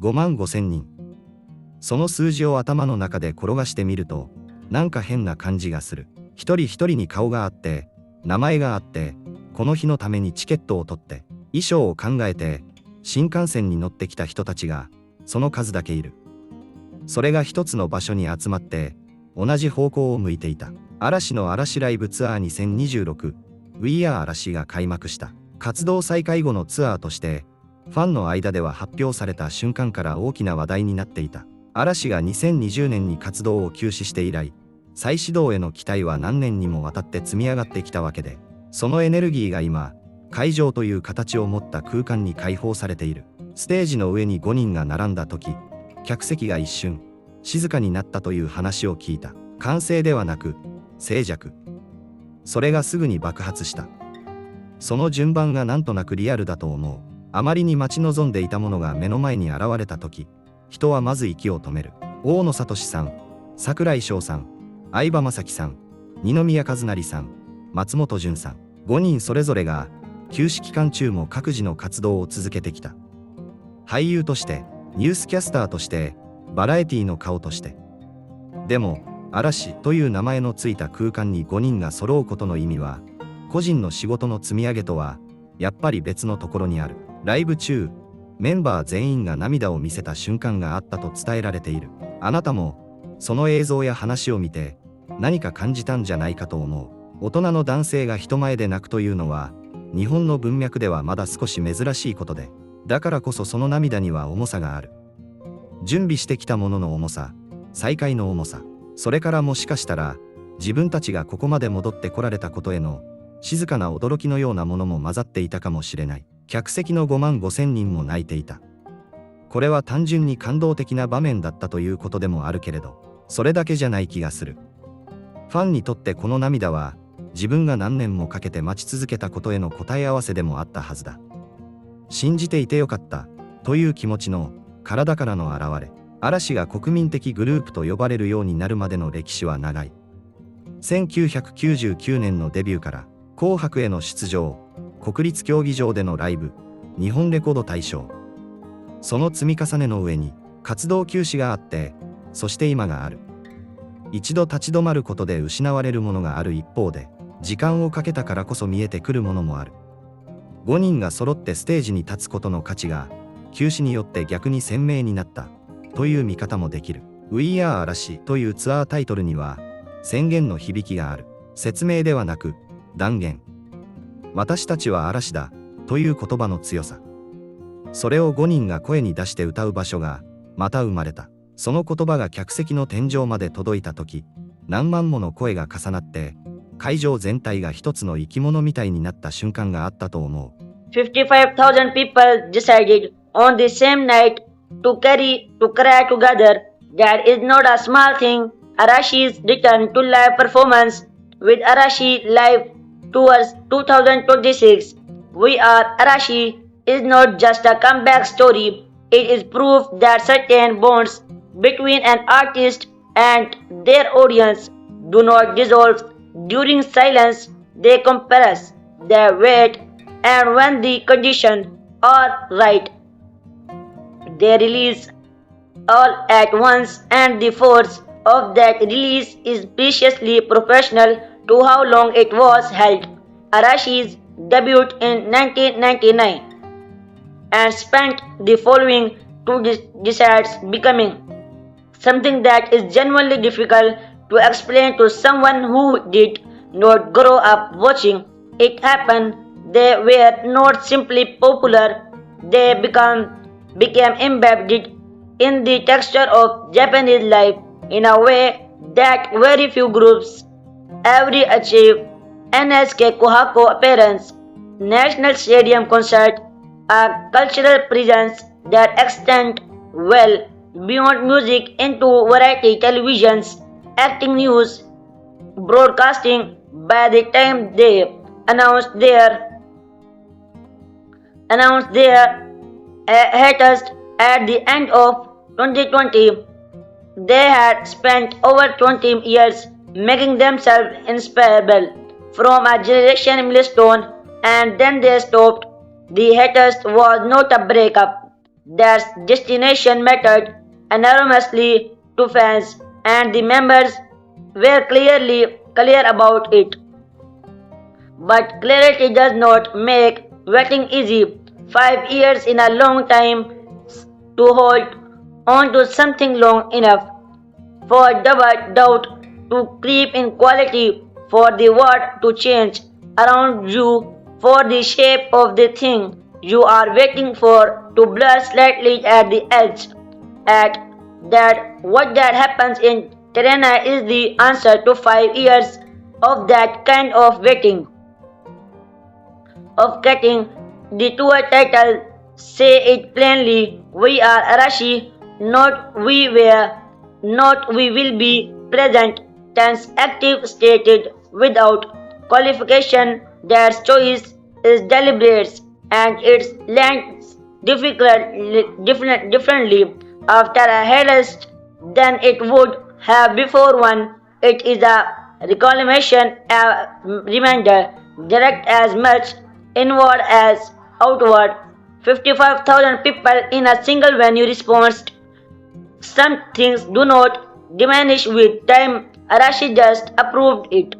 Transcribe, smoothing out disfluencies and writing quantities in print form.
55,000人。その数字を頭の中で転がしてみると、なんか変な感じがする。一人一人に顔があって、名前があって、この日のためにチケットを取って、衣装を考えて、新幹線に乗ってきた人たちが、その数だけいる。それが一つの場所に集まって、同じ方向を向いていた。嵐の嵐ライブツアー2026 We Are 嵐が開幕した。活動再開後のツアーとして、ファンの間では発表された瞬間から大きな話題になっていた。嵐が2020年に活動を休止して以来、再始動への期待は何年にもわたって積み上がってきたわけで、そのエネルギーが今、会場という形を持った空間に解放されている。ステージの上に5人が並んだ時、客席が一瞬、静かになったという話を聞いた。歓声ではなく、静寂。それがすぐに爆発した。その順番がなんとなくリアルだと思う。あまりに待ち望んでいたものが目の前に現れた時、人はまず息を止める。大野聡さん、櫻井翔さん、相葉雅紀さん、二宮和也さん、松本潤さん、5人それぞれが休止期間中も各自の活動を続けてきた。俳優として、ニュースキャスターとして、バラエティの顔として。でも、嵐という名前のついた空間に5人が揃うことの意味は、個人の仕事の積み上げとは、やっぱり別のところにある。ライブ中、メンバー全員が涙を見せた瞬間があったと伝えられている。あなたも、その映像や話を見て、何か感じたんじゃないかと思う。大人の男性が人前で泣くというのは、日本の文脈ではまだ少し珍しいことで、だからこそその涙には重さがある。準備してきたものの重さ、再会の重さ、それからもしかしたら、自分たちがここまで戻ってこられたことへの、静かな驚きのようなものも混ざっていたかもしれない。客席の55,000人も泣いていた。これは単純に感動的な場面だったということでもあるけれど、それだけじゃない気がする。ファンにとってこの涙は、自分が何年もかけて待ち続けたことへの答え合わせでもあったはずだ。信じていてよかった、という気持ちの、体からの表れ。嵐が国民的グループと呼ばれるようになるまでの歴史は長い。1999年のデビューから、紅白への出場、国立競技場でのライブ、日本レコード大賞。その積み重ねの上に、活動休止があって、そして今がある。一度立ち止まることで失われるものがある一方で、時間をかけたからこそ見えてくるものもある。5人が揃ってステージに立つことの価値が、休止によって逆に鮮明になった、という見方もできる。We Are 嵐というツアータイトルには、宣言の響きがある。説明ではなく、断言。私たちは嵐だ、という言葉の強さ。それを5人が声に出して歌う場所が、また生まれた。その言葉が客席の天井まで届いたとき、何万もの声が重なって、会場全体が一つの生き物みたいになった瞬間があったと思う。55,000 people decided on the same night to cry together. That is not a small thing. Arashi's return to live performance with Arashi Live Tours 2026. We Are Arashi is not just a comeback story. It is proof that certain bonds between an artist and their audience do not dissolve during silence. They compress, they wait, and when the conditions are right, they release all at once, and the force of that release is preciously proportional to how long it was held. Arashi's debut in 1999 and spent the following 2 decades becoming something that is genuinely difficult to explain to someone who did not grow up watching it happen. They were not simply popular, they became embedded in the texture of Japanese life in a way that very few groups ever achieve. NSK Kohako appearance, National Stadium concert, a cultural presence that extends well beyond music into variety televisions, acting, news, broadcasting. By the time they announced their hiatus at the end of 2020, they had spent over 20 years making themselves inseparable from a generation milestone, and then they stopped. The hiatus was not a breakup, That destination mattered enormously to fans, and the members were clearly clear about it. But clarity does not make waiting easy. 5 years in a long time to hold on to something long enough for doubt to creep in quality, for the word to change around you, for the shape of the thing you are waiting for to blur slightly at the edge. At that, what that happens in Terena is the answer to 5 years of that kind of waiting, of getting the tour title. Say it plainly, we are Arashi, not we were, not we will be, present tense active stated without qualification. That choice is deliberate and it lands differently after a hairest than it would have before one. It is a reclamation, a reminder, direct as much inward as outward. 55,000 people in a single venue responded. Some things do not diminish with time. Arashi just approved it.